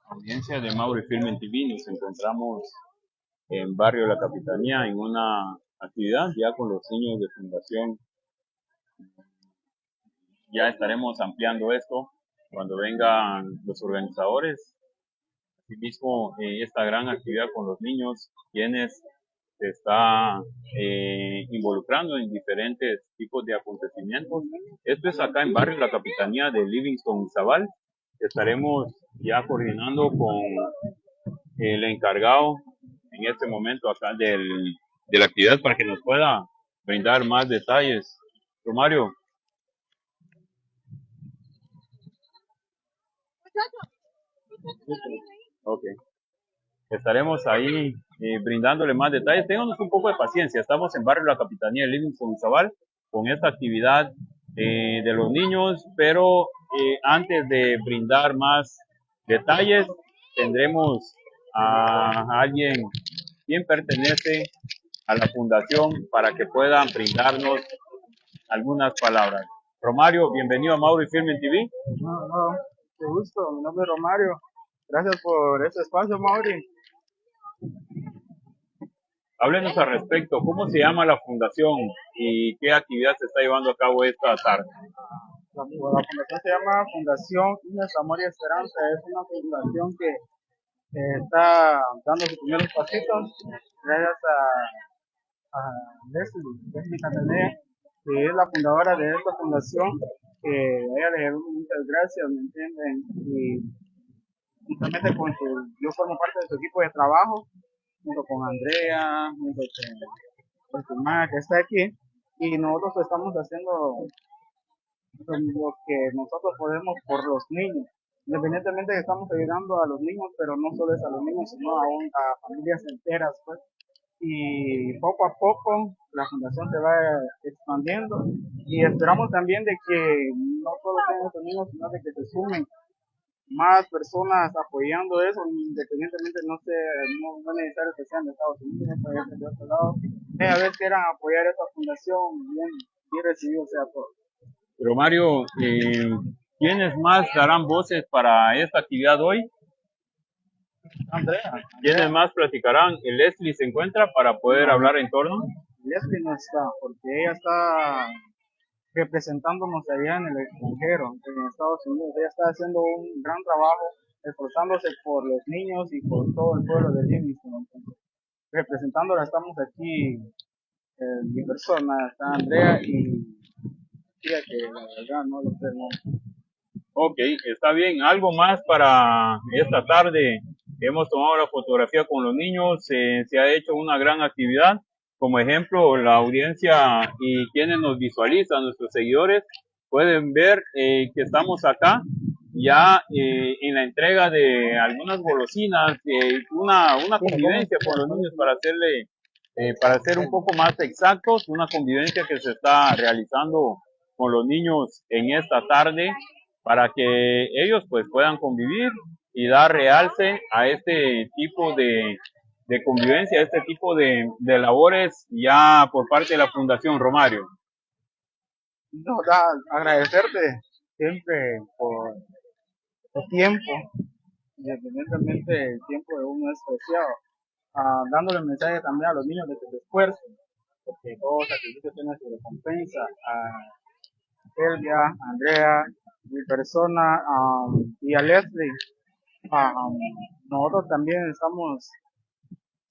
Audiencia de Mauri Film en TV, nos encontramos en Barrio La Capitanía en una actividad ya con los niños de Fundación. Ya estaremos ampliando esto cuando vengan los organizadores. Asimismo, esta gran actividad con los niños, quienes se está involucrando en diferentes tipos de acontecimientos. Esto es acá en Barrio La Capitanía de Livingston y Zabal. Estaremos ya coordinando con el encargado en este momento acá de la actividad para que nos pueda brindar más detalles. Romario. Ok. Estaremos ahí brindándole más detalles. Ténganos un poco de paciencia. Estamos en Barrio La Capitanía de Livingston y Zabal con esta actividad de los niños, pero antes de brindar más detalles, tendremos a alguien quien pertenece a la fundación para que puedan brindarnos algunas palabras. Romario, bienvenido a Mauri Film en TV. No, qué gusto, mi nombre es Romario. Gracias por este espacio, Mauri. Háblenos al respecto, ¿cómo se llama la fundación y qué actividad se está llevando a cabo esta tarde? La fundación se llama Fundación Inés, Amor y Esperanza. Es una fundación que está dando sus primeros pasitos gracias a Leslie Catanea, que es la fundadora de esta fundación. Que a ella le doy muchas gracias, ¿me entienden? Y justamente yo formo parte de su equipo de trabajo, junto con Andrea, junto con su madre que está aquí, y nosotros estamos haciendo lo que nosotros podemos por los niños. Independientemente de que estamos ayudando a los niños, pero no solo es a los niños, sino a familias enteras, pues. Y poco a poco la fundación se va expandiendo y esperamos también de que no solo sean estos niños, sino de que se sumen más personas apoyando eso, independientemente no es necesario que sean de Estados Unidos, puede ser de otro lado. A ver, quieran apoyar esta fundación, bien recibido sea todo. Romario, ¿quiénes más darán voces para esta actividad hoy? Andrea. ¿Quiénes más platicarán? ¿Leslie se encuentra para poder hablar en torno? Leslie no está, porque ella está representándonos allá en el extranjero, en Estados Unidos. Ella está haciendo un gran trabajo, esforzándose por los niños y por todo el pueblo de Livingston. Representándola estamos aquí, mi persona, está Andrea y tía, que la verdad no lo sé, no. Ok, está bien. ¿Algo más para esta tarde? Hemos tomado la fotografía con los niños, se ha hecho una gran actividad. Como ejemplo, la audiencia y quienes nos visualizan, nuestros seguidores, pueden ver que estamos acá ya en la entrega de algunas golosinas, una convivencia con los niños para ser un poco más exactos, una convivencia que se está realizando con los niños en esta tarde para que ellos pues puedan convivir y dar realce a este tipo de convivencia, a este tipo de labores ya por parte de la Fundación Romario. No, agradecerte siempre por tu tiempo, independientemente el tiempo de uno es preciado, dándole el mensaje también a los niños de que se esfuercen, porque todo sacrificio tiene su recompensa. A Elvia, a Andrea, mi persona, y a Leslie, nosotros también estamos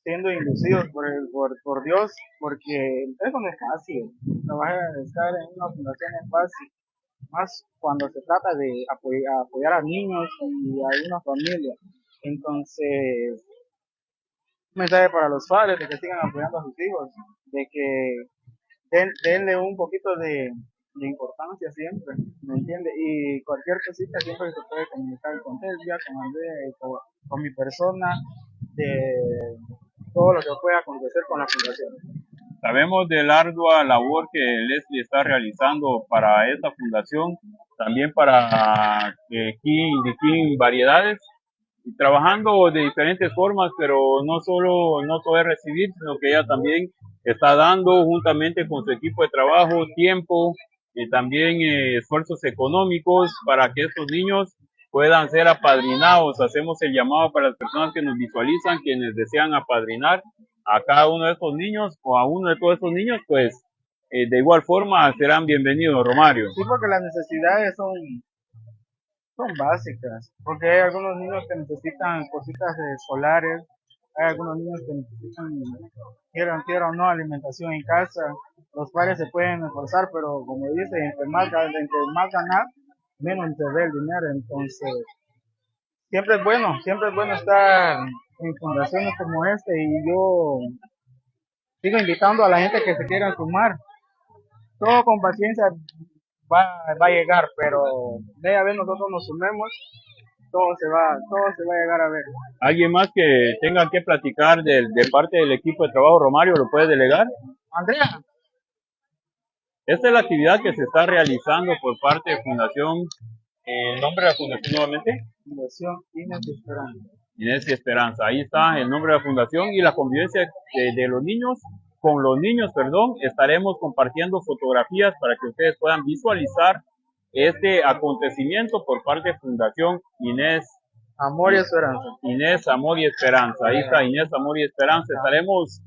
siendo inducidos por Dios, porque eso no es fácil. Estar en una fundación es fácil, más cuando se trata de apoyar a niños y a una familia. Entonces, un mensaje para los padres de que sigan apoyando a sus hijos, de que denle un poquito de importancia siempre, ¿me entiende? Y cualquier cosita siempre se puede comunicar con Elvia, con Andrea y con mi persona, de todo lo que pueda acontecer con la fundación. Sabemos de la ardua labor que Leslie está realizando para esta fundación. también para King variedades, y trabajando de diferentes formas, pero no solo es recibir, sino que ella también está dando juntamente con su equipo de trabajo tiempo y también esfuerzos económicos para que estos niños puedan ser apadrinados. Hacemos el llamado para las personas que nos visualizan, quienes desean apadrinar a cada uno de estos niños o a uno de todos estos niños, pues de igual forma serán bienvenidos, Romario. Sí, porque las necesidades son básicas, porque hay algunos niños que necesitan cositas escolares, hay algunos niños que necesitan, quieran o no, alimentación en casa. Los padres se pueden esforzar, pero como dice, entre más ganar, menos se ve el dinero. Entonces, siempre es bueno estar en fundaciones como este, y yo sigo invitando a la gente que se quiera sumar. Todo con paciencia va a llegar, pero de a ver nosotros nos sumemos, todo se va a llegar a ver. ¿Alguien más que tenga que platicar de parte del equipo de trabajo, Romario, lo puede delegar? Andrea. Esta es la actividad que se está realizando por parte de Fundación, ¿el nombre de la fundación nuevamente? Fundación Inés y Esperanza. Inés y Esperanza, ahí está el nombre de la fundación y la convivencia de los niños, con los niños, perdón, estaremos compartiendo fotografías para que ustedes puedan visualizar este acontecimiento por parte de Fundación Inés Amor y Esperanza. Inés, Amor y Esperanza. Ahí está Inés, Amor y Esperanza. Estaremos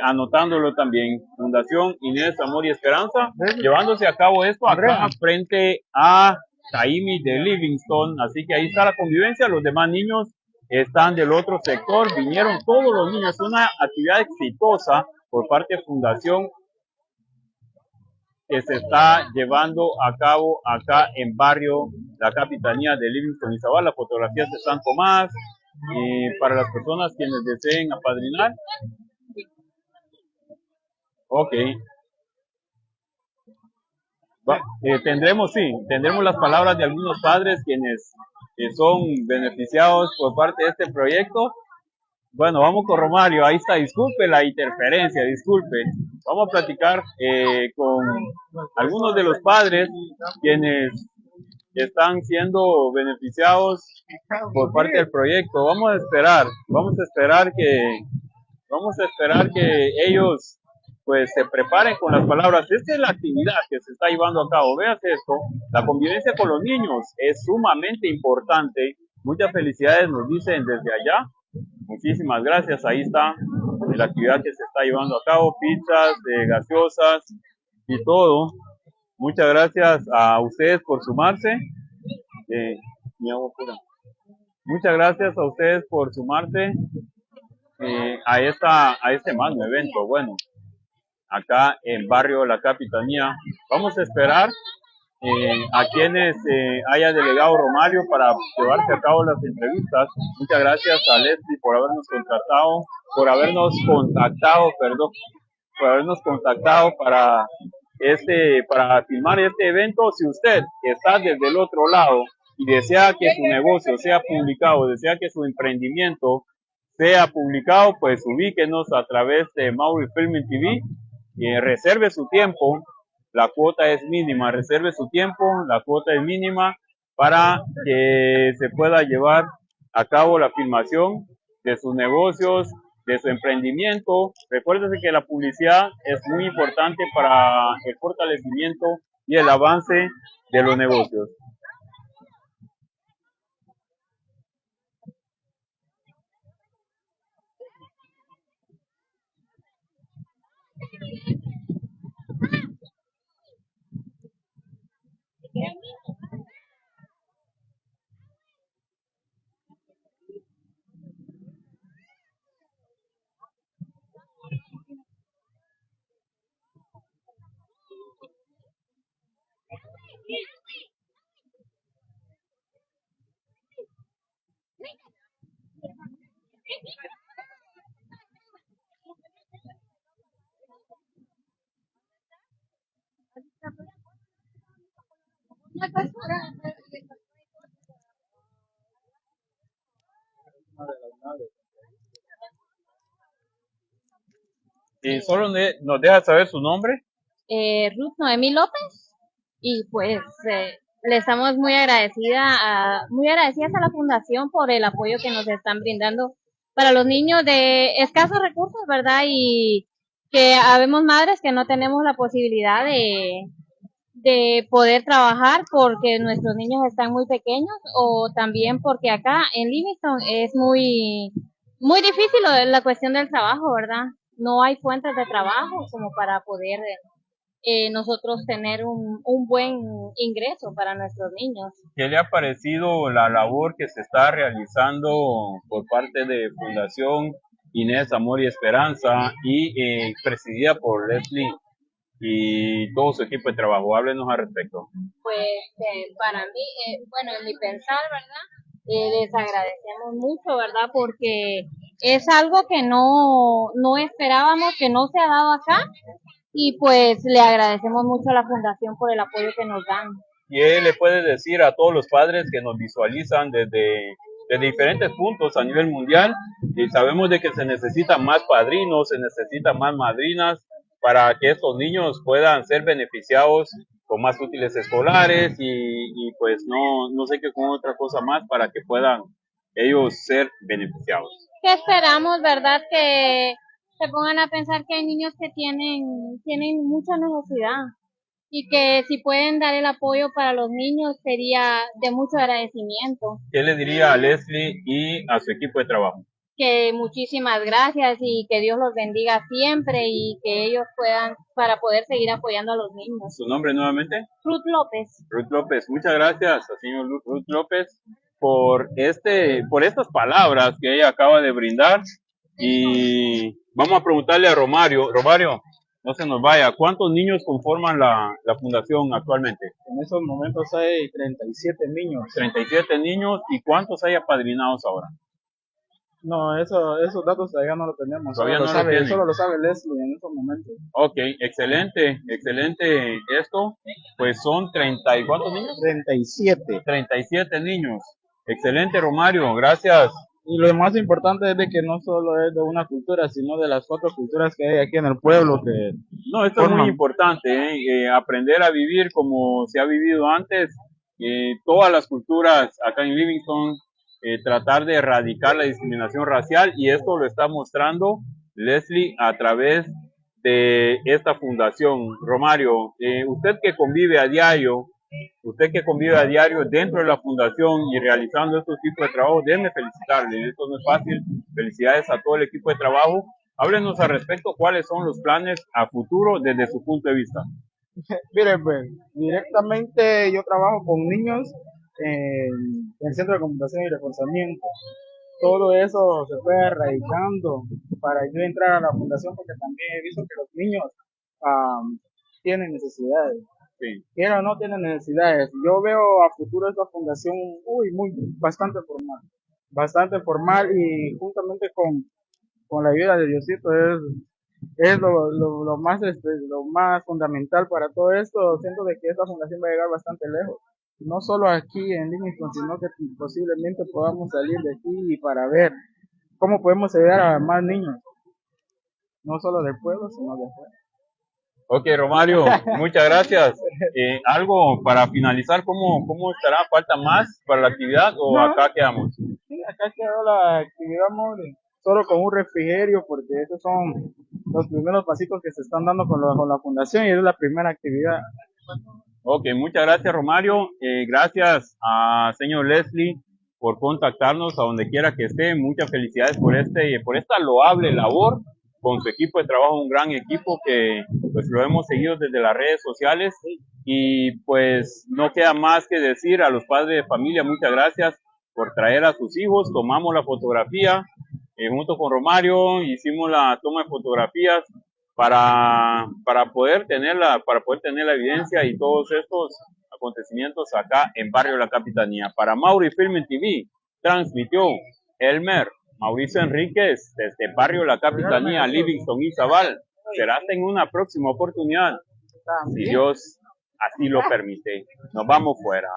anotándolo también. Fundación Inés, Amor y Esperanza, llevándose a cabo esto acá frente a Taimi de Livingston. Así que ahí está la convivencia. Los demás niños están del otro sector. Vinieron todos los niños. Una actividad exitosa por parte de Fundación que se está llevando a cabo acá en barrio La Capitanía de Livingston y Zavala. Las fotografías están tomadas para las personas quienes deseen apadrinar. Ok. Tendremos las palabras de algunos padres quienes son beneficiados por parte de este proyecto. Bueno, vamos con Romario, ahí está, disculpe la interferencia, disculpe. Vamos a platicar con algunos de los padres quienes están siendo beneficiados por parte del proyecto. Vamos a esperar que ellos pues se preparen con las palabras. Esta es la actividad que se está llevando a cabo. Veas esto, la convivencia con los niños es sumamente importante. Muchas felicidades nos dicen desde allá. Muchísimas gracias, ahí está la actividad que se está llevando a cabo, pizzas, gaseosas y todo. Muchas gracias a ustedes por sumarse. Muchas gracias a ustedes por sumarse a este magno evento. Bueno, acá en barrio La Capitanía. Vamos a esperar a quienes haya delegado Romario para llevarse a cabo las entrevistas. Muchas gracias a Leslie por habernos contactado para filmar este evento. Si usted está desde el otro lado y desea que su negocio sea publicado, desea que su emprendimiento sea publicado, pues ubíquenos a través de Maui Filming TV y reserve su tiempo. La cuota es mínima, reserve su tiempo, la cuota es mínima para que se pueda llevar a cabo la filmación de sus negocios, de su emprendimiento. Recuérdese que la publicidad es muy importante para el fortalecimiento y el avance de los negocios. Y solo nos deja saber su nombre. Ruth Noemí López, y pues Le estamos muy agradecidas a la Fundación por el apoyo que nos están brindando para los niños de escasos recursos, ¿verdad? Y que habemos madres que no tenemos la posibilidad de poder trabajar porque nuestros niños están muy pequeños o también porque acá en Livingston es muy difícil la cuestión del trabajo, ¿verdad? No hay fuentes de trabajo como para poder nosotros tener un buen ingreso para nuestros niños. ¿Qué le ha parecido la labor que se está realizando por parte de Fundación Inés Amor y Esperanza y presidida por Leslie y todo su equipo de trabajo? Háblenos al respecto. Pues para mí, bueno, en mi pensar, ¿verdad? Les agradecemos mucho, ¿verdad? Porque es algo que no esperábamos, que no se ha dado acá y pues le agradecemos mucho a la Fundación por el apoyo que nos dan. ¿Y él le puede decir a todos los padres que nos visualizan desde diferentes puntos a nivel mundial? Y sabemos de que se necesitan más padrinos, se necesitan más madrinas para que estos niños puedan ser beneficiados con más útiles escolares y pues no sé qué con otra cosa más para que puedan ellos ser beneficiados. ¿Qué esperamos, verdad? Que se pongan a pensar que hay niños que tienen mucha necesidad y que si pueden dar el apoyo para los niños sería de mucho agradecimiento. ¿Qué le diría a Leslie y a su equipo de trabajo? Que muchísimas gracias y que Dios los bendiga siempre y que ellos puedan, para poder seguir apoyando a los niños. ¿Su nombre nuevamente? Ruth López. Ruth López, muchas gracias, señor Ruth López, por estas palabras que ella acaba de brindar. Y vamos a preguntarle a Romario. Romario, no se nos vaya, ¿cuántos niños conforman la fundación actualmente? En estos momentos hay 37 niños. 37 niños, ¿y cuántos hay apadrinados ahora? No, esos datos todavía no lo tenemos. Todavía no lo tienen. Solo lo sabe Leslie en estos momentos. Ok, excelente esto. Pues son 30 y ¿cuántos niños? 37. 37 niños. Excelente, Romario, gracias. Y lo más importante es de que no solo es de una cultura, sino de las 4 culturas que hay aquí en el pueblo. No, esto es muy importante, aprender a vivir como se ha vivido antes. Todas las culturas acá en Livingston, tratar de erradicar la discriminación racial, y esto lo está mostrando Leslie a través de esta fundación. Romario, usted que convive a diario dentro de la fundación y realizando estos tipos de trabajo, déjeme felicitarle, esto no es fácil. Felicidades a todo el equipo de trabajo. Háblenos al respecto, cuáles son los planes a futuro desde su punto de vista. Mire, pues, directamente yo trabajo con niños en el Centro de Computación y Reforzamiento. Todo eso se fue erradicando para yo entrar a la fundación, porque también he visto que los niños tienen necesidades. Sí. Quiera o no tienen necesidades. Yo veo a futuro esta fundación bastante formal, y juntamente con la ayuda de Diosito es lo más fundamental para todo esto. Siento de que esta fundación va a llegar bastante lejos, no solo aquí en Livingston, sino que posiblemente podamos salir de aquí y para ver cómo podemos ayudar a más niños, no solo del pueblo, sino de afuera. Ok, Romario, muchas gracias. Algo para finalizar, ¿cómo estará? ¿Falta más para la actividad o no, acá quedamos? Sí, acá quedó la actividad, amor, solo con un refrigerio, porque esos son los primeros pasitos que se están dando con la fundación y es la primera actividad. Ok, muchas gracias, Romario. Gracias a señor Leslie por contactarnos a donde quiera que esté. Muchas felicidades por esta loable labor con su equipo de trabajo, un gran equipo que pues lo hemos seguido desde las redes sociales. Y pues no queda más que decir a los padres de familia, muchas gracias por traer a sus hijos. Tomamos la fotografía junto con Romario, hicimos la toma de fotografías para poder tener la evidencia y todos estos acontecimientos acá en Barrio La Capitanía. Para Mauri Film TV transmitió Elmer Mauricio Enríquez desde Barrio La Capitanía, Livingston y Zabal. Será hasta en una próxima oportunidad, si Dios así lo permite. Nos vamos fuera.